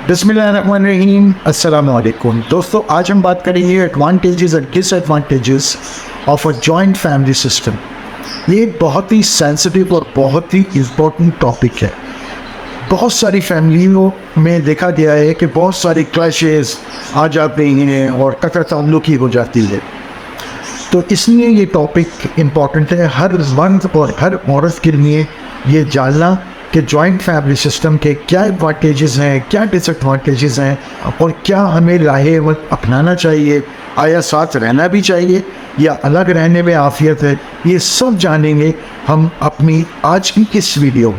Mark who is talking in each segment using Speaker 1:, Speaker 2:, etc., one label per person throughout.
Speaker 1: बिस्मिल्लाहिर्रहमानिर्रहीम, अस्सलाम वालेकुम। दोस्तों, आज हम बात करेंगे advantages and disadvantages of a joint family system. ये एक बहुत ही सेंसिटिव और बहुत ही इम्पोर्टेंट टॉपिक है। बहुत सारी फैमिलियों में देखा गया है कि बहुत सारे क्लैशेस आ जाते हैं और कतर ताल्लुकी हो जाती है। तो इसलिए ये टॉपिक इम्पॉर्टेंट है हर मर्द और हर औरत के लिए ये जानना कि जॉइंट फैमिली सिस्टम के क्या एडवांटेजेस हैं, क्या डिसएडवांटेजेस हैं और क्या हमें राहें अपनाना चाहिए, आया साथ रहना भी चाहिए या अलग रहने में आफियत है। ये सब जानेंगे हम अपनी आज की इस वीडियो।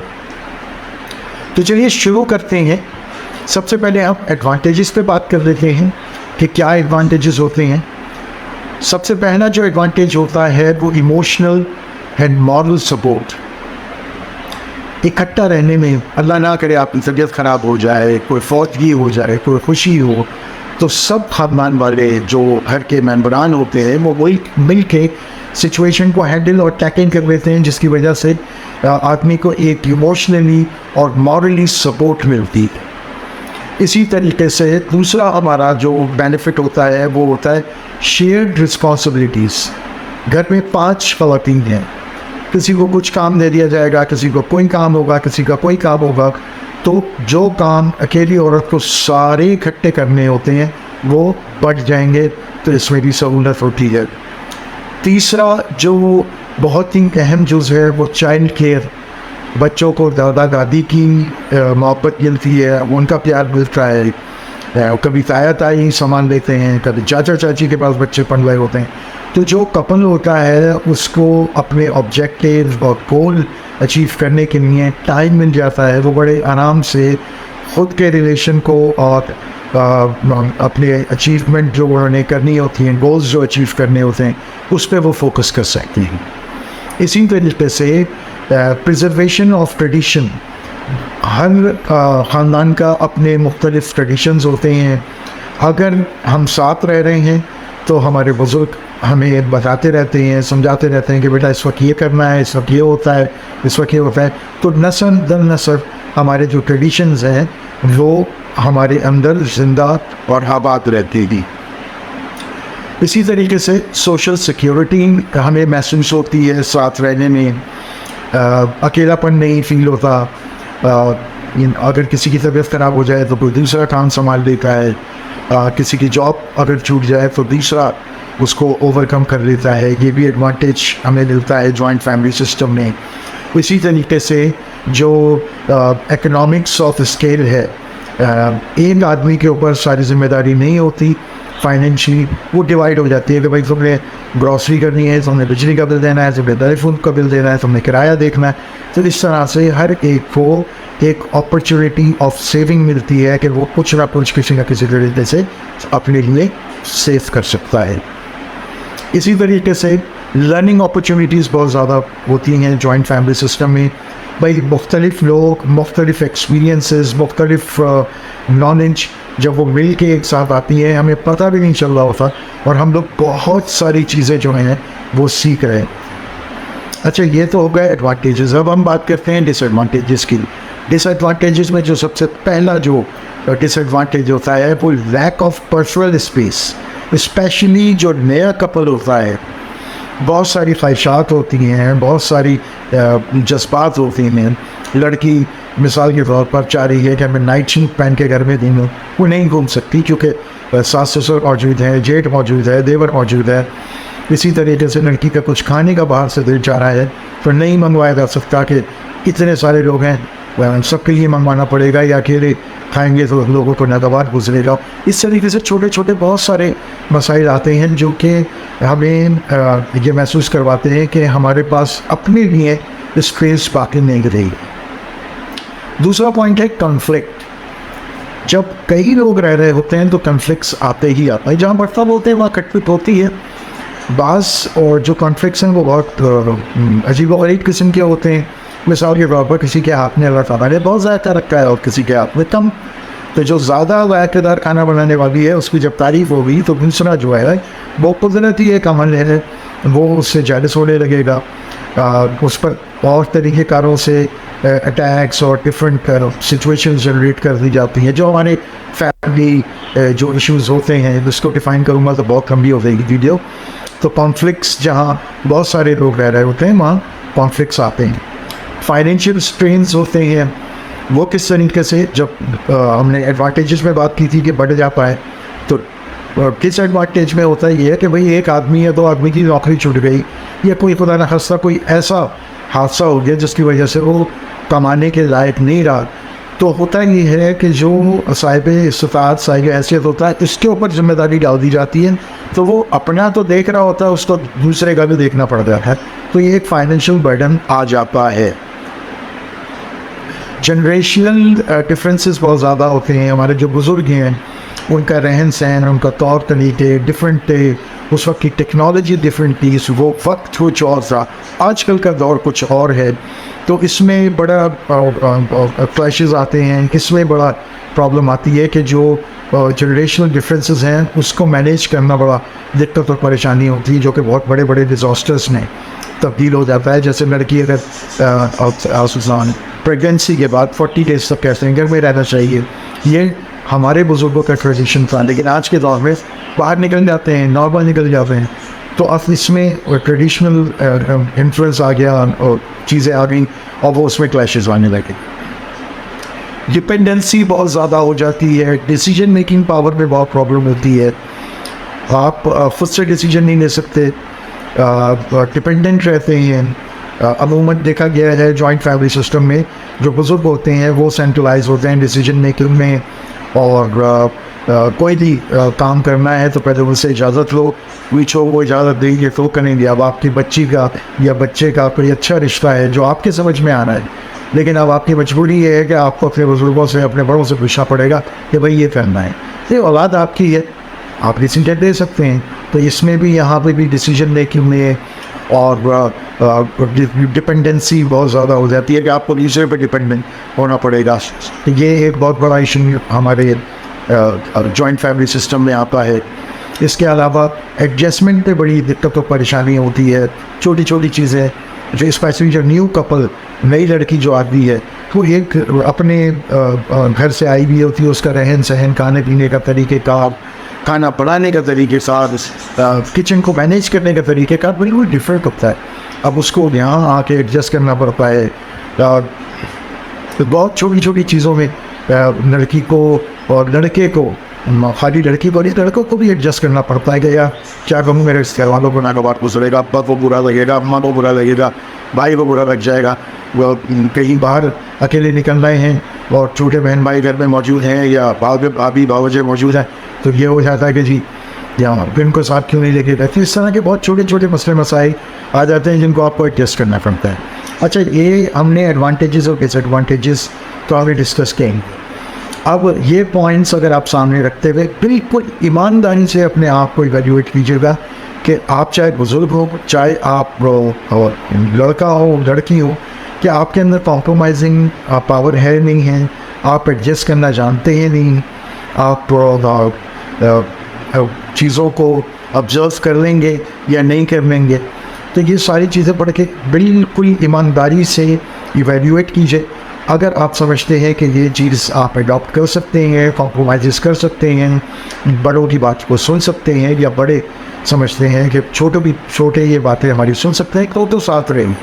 Speaker 1: तो चलिए शुरू करते हैं। सबसे पहले हम एडवांटेजेस पे बात कर लेते हैं कि क्या एडवांटेजेस होते हैं। सबसे पहला जो एडवांटेज होता है वो इमोशनल एंड मॉरल सपोर्ट। इकट्ठा रहने में, अल्लाह ना करे आपकी तबीयत ख़राब हो जाए, कोई फौतगी हो जाए, कोई खुशी हो, तो सब खानदान वाले जो घर के मेंबरान होते हैं वो वही मिल के सिचुएशन को हैंडल और टैकल कर लेते हैं, जिसकी वजह से आदमी को एक इमोशनली और मॉरली सपोर्ट मिलती है। इसी तरीके से दूसरा हमारा जो बेनिफिट होता है वो होता है शेयर्ड रिस्पॉन्सिबिलिटीज़। घर में 5 ख़वातीन हैं, किसी को कुछ काम दे दिया जाएगा, किसी को कोई काम होगा, किसी का कोई काम होगा, तो जो काम अकेली औरत को सारे इकट्ठे करने होते हैं वो बढ़ जाएंगे, तो इसमें भी सहूलत होती है। तीसरा जो बहुत ही अहम जुज़ है वो चाइल्ड केयर। बच्चों को दादा दादी की मोहब्बत मिलती है, उनका प्यार मिलता है। कभी ताया ताई संभाल लेते हैं, कभी चाचा चाची के पास बच्चे पढ़ रहे होते हैं। तो जो कपल होता है उसको अपने ऑब्जेक्टिव और गोल अचीव करने के लिए टाइम मिल जाता है। वो बड़े आराम से ख़ुद के रिलेशन को और अपने अचीवमेंट जो उन्होंने करनी होती हैं, गोल्स जो अचीव करने होते हैं, उस पर वो फोकस कर सकते हैं। इसी तरीके से प्रिजर्वेशन ऑफ ट्रेडिशन। हर ख़ानदान का अपने मुख्तलिफ ट्रेडिशंस होते हैं। अगर हम साथ रह रहे हैं तो हमारे बुज़ुर्ग हमें बताते रहते हैं, समझाते रहते हैं कि बेटा इस वक्त ये करना है, इस वक्त ये होता है, इस वक्त ये होता है। तो नस्ल दर नस्ल हमारे जो ट्रेडिशंस हैं वो हमारे अंदर ज़िंदा और आबाद रहती थी। इसी तरीके से सोशल सिक्योरिटी हमें महसूस होती है साथ रहने में। अकेलापन नहीं फील होता। अगर किसी की तबीयत ख़राब हो जाए तो कोई दूसरा काम संभाल देता है। किसी की जॉब अगर छूट जाए तो दूसरा उसको ओवरकम कर लेता है। ये भी एडवांटेज हमें मिलता है जॉइंट फैमिली सिस्टम में। इसी तरीके से जो इकोनॉमिक्स ऑफ स्केल है, एक आदमी के ऊपर सारी जिम्मेदारी नहीं होती फाइनेंशियली, वो डिवाइड हो जाती है कि भाई तुमने ग्रॉसरी करनी है, तुमने बिजली का बिल देना है, तुमने टेलीफोन का बिल देना है, तुमने किराया देखना है। तो इस तरह से हर एक को एक अपॉर्चुनिटी ऑफ सेविंग मिलती है कि वो कुछ ना कुछ किसी न किसी तरीके से अपने लिए सेव कर सकता है। इसी तरीके से लर्निंग अपॉर्चुनिटीज़ बहुत ज़्यादा होती हैं जॉइंट फैमिली सिस्टम में। भाई मुख्तलिफ लोग, मुख्तलिफ एक्सपीरियंसेस, मुख्तलिफ नॉलेज जब वो मिल के एक साथ आती हैं, हमें पता भी नहीं चल रहा होता और हम लोग बहुत सारी चीज़ें जो हैं वो सीख रहे हैं। अच्छा, ये तो हो गए एडवांटेजेस। अब हम बात करते हैं डिसएडवांटेजेस की। डिसएडवांटेजेस में जो सबसे पहला जो डिसएडवांटेज होता है वो lack of personal space. Specially जो नया कपल होता है, बहुत सारी ख्वाहिशात होती हैं, बहुत सारी जज्बात होती हैं। लड़की मिसाल के तौर पर चाह रही है कि मैं नाइट सूट पहन के घर में घूमूँ, वो नहीं घूम सकती क्योंकि सास ससुर मौजूद है, जेठ मौजूद है, देवर मौजूद है। इसी तरीके से लड़की का कुछ खाने का बाहर से दिल चाह रहा है तो नहीं मंगवाया जा सकता कि इतने सारे लोग हैं, वह सबके लिए मंगवाना पड़ेगा या अकेले खाएंगे तो लोगों को नागवार गुजरेगा। इस तरीके से छोटे छोटे बहुत सारे मसाइल आते हैं जो कि हमें ये महसूस करवाते हैं कि हमारे पास अपने लिए स्पेस बाकी नहीं रही। दूसरा पॉइंट है कॉन्फ्लिक्ट। जब कई लोग रह रहे होते हैं तो कॉन्फ्लिक्ट्स आते ही आते हैं। जहाँ बढ़ता बोलते हैं वहाँ कटपिट होती है बास, और जो कॉन्फ्लिक्ट्स हैं वो बहुत अजीब और गरीब किस्म के होते हैं। मिसाल के तौर पर किसी के हाथ में अल्लाह ताला ने बहुत ज़्यादा रखा है और किसी के हाथ में कम, तो जो ज़्यादा वाक़ेदार खाना बनाने वाली है उसकी जब तारीफ़ होगी तो दूसरा जो है वो कुदरती एक अमल है, वो उससे जेलस होने लगेगा, उस पर और तरीक़ेकारों से अटैक्स और डिफरेंट सिचुएशंस जनरेट कर दी जाती हैं जो हमारे फैमिली जो इश्यूज़ होते हैं। उसको डिफ़ाइन करूँगा तो बहुत लंबी हो जाएगी वीडियो। तो कॉन्फ्लिक्ट्स जहाँ बहुत सारे लोग रह रहे होते हैं वहाँ कॉन्फ्लिक्ट्स आते हैं। फाइनेंशियल स्ट्रेन्स होते हैं, वो किस तरीके से, जब हमने एडवांटेजेस में बात की थी कि बढ़ जाता है, तो किस एडवांटेज में होता है ये है कि भाई एक आदमी या दो आदमी की नौकरी छूट गई या कोई खुदा न खास्ता कोई ऐसा हादसा हो गया जिसकी वजह से वो कमाने के लायक नहीं रहा, तो होता ये है कि जो साहिब इस्तात साहिब हैसियत होता है इसके ऊपर जिम्मेदारी डाल दी जाती है। तो वो अपना तो देख रहा होता है, उसको दूसरे का भी देखना पड़ जाता है, तो ये एक फाइनेंशियल बर्डन आ जाता है। जनरेशनल डिफरेंसेस बहुत ज़्यादा होते हैं। हमारे जो बुज़ुर्ग हैं उनका रहन सहन, उनका तौर तरीके डिफरेंट थे, उस वक्त की टेक्नोलॉजी डिफरेंट थी, वो वक्त कुछ और था, आजकल का दौर कुछ और है। तो इसमें बड़ा क्लैशेस आते हैं, इसमें बड़ा प्रॉब्लम आती है कि जो जनरेशनल डिफरेंसेस हैं उसको मैनेज करना बड़ा दिक्कत और परेशानी होती है, जो कि बहुत बड़े बड़े डिज़ास्टर्स में तब्दील हो जाता है। जैसे लड़की अगर प्रेगनेंसी के बाद 40 डेज तक कहते हैं घर में रहना चाहिए, ये हमारे बुज़ुर्गों का ट्रेडिशन था, लेकिन आज के दौर में बाहर निकल जाते हैं, नॉर्मल निकल जाते हैं। तो अब इसमें ट्रेडिशनल इन्फ्लुएंस आ गया और चीज़ें आ गई और वो उसमें क्लैशेस आने लगे। डिपेंडेंसी बहुत ज़्यादा हो जाती है, डिसीजन मेकिंग पावर में बहुत प्रॉब्लम होती है, आप खुद से डिसीजन नहीं ले सकते, डिपेंडेंट रहते हैं। अमूमन देखा गया है जॉइंट फैमिली सिस्टम में जो बुज़ुर्ग होते हैं वो सेंट्रलाइज होते हैं डिसीजन मेकिंग में, और कोई भी काम करना है तो पहले उनसे इजाज़त लो, पूछो, वो इजाज़त देंगे तो करेंगे। अब आपकी बच्ची का या बच्चे का कोई अच्छा रिश्ता है जो आपके समझ में आ रहा है, लेकिन अब आपकी मजबूरी ये है कि आपको अपने बुज़ुर्गों से, अपने बड़ों से पूछना पड़ेगा कि भाई ये करना है। ये औलाद आपकी है, आप डिसीजन दे सकते हैं, तो इसमें भी यहाँ पे भी डिसीजन मेकिंग में और डिपेंडेंसी बहुत ज़्यादा हो जाती है कि आपको दूसरे पे डिपेंडेंट होना पड़ेगा। तो ये एक बहुत बड़ा इशू हमारे जॉइंट फैमिली सिस्टम में आता है। इसके अलावा एडजस्टमेंट पे बड़ी दिक्कत और परेशानी होती है, छोटी छोटी चीज़ें जो स्पेशली जो न्यू कपल, नई लड़की जो आती है वो एक अपने घर से आई भी होती है, उसका रहन सहन, खाने पीने का तरीक़ेकार, खाना बनाने का तरीके साथ, किचन को मैनेज करने का तरीके का बिल्कुल डिफरेंट होता है। अब उसको यहाँ आके एडजस्ट करना पड़ता है। बहुत छोटी छोटी चीज़ों में लड़की को और लड़के को, खाली लड़की को नहीं लड़कों को भी एडजस्ट करना पड़ता है कि यार क्या कहूँ, मेरे रिश्ते वालों को ना बात गुजरेगा, अब्बा को बुरा लगेगा, अम्मा को बुरा लगेगा, भाई को बुरा लग जाएगा, वो कहीं बाहर अकेले निकल रहे हैं और छोटे बहन भाई घर में मौजूद हैं या भाभी भावजे मौजूद हैं, तो ये हो जाता है कि जी यहाँ इनको साथ क्यों नहीं लेके गए। तो इस तरह के बहुत छोटे छोटे मसले मसाइल आ जाते हैं जिनको आपको एडजस्ट करना पड़ता है। अच्छा, ये हमने एडवांटेजेस और डिसएडवांटेजेस तो हमें डिस्कस किए। अब ये पॉइंट्स अगर आप सामने रखते हुए बिल्कुल ईमानदारी से अपने आप को इवैल्यूएट कीजिएगा कि आप चाहे बुज़ुर्ग हो, चाहे आप लड़का हो, लड़की हो, कि आपके अंदर कॉम्प्रोमाइजिंग पावर है नहीं है, आप एडजस्ट करना जानते हैं नहीं, आप चीज़ों को ऑब्जर्व कर लेंगे या नहीं कर लेंगे। तो ये सारी चीज़ें पढ़ के बिल्कुल ईमानदारी से इवैल्यूएट कीजिए। अगर आप समझते हैं कि ये चीज़ आप अडॉप्ट कर सकते हैं, कॉम्प्रोमाइज़ कर सकते हैं, बड़ों की बात को सुन सकते हैं, या बड़े समझते हैं कि छोटे ये बातें हमारी सुन सकते हैं, तो साथ रहेंगे।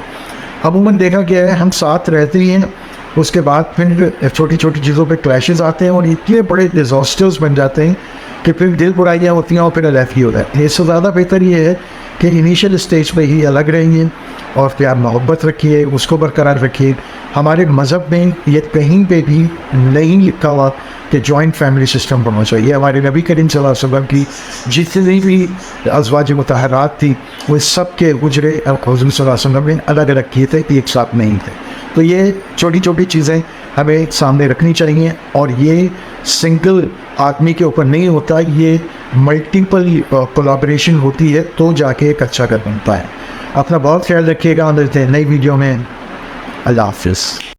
Speaker 1: अमूमन देखा गया है हम साथ रहते हैं, उसके बाद फिर छोटी छोटी चीज़ों पे क्लैशेस आते हैं और इतने बड़े डिज़ास्टर्स बन जाते हैं कि फिर दिल बुराइयाँ होती हैं और फिर अलग ही हो जाती है। इससे ज़्यादा बेहतर ये है कि इनिशियल स्टेज पे ही अलग रहेंगे और प्यार मोहब्बत रखिए, उसको बरकरार रखिए। हमारे मज़हब में ये कहीं पे भी नहीं लिखा हुआ कि जॉइंट फैमिली सिस्टम बनना चाहिए। हमारे नबी करीम सल्लल्लाहु अलैहि वसल्लम की जितनी भी अज़वाज मुतहरात थी वो सब के हुजरे हुज़ूर सल्लल्लाहु अलैहि वसल्लम ने अलग अलग किए थे, एक साथ नहीं थे। तो ये छोटी छोटी चीज़ें हमें सामने रखनी चाहिए और ये सिंगल आदमी के ऊपर नहीं होता, ये मल्टीपल कोलैबोरेशन होती है तो जाके एक अच्छा घर बनता है। अपना बहुत ख्याल रखिएगा, मिलते हैं नई वीडियो में। अल्लाह हाफ़िज़।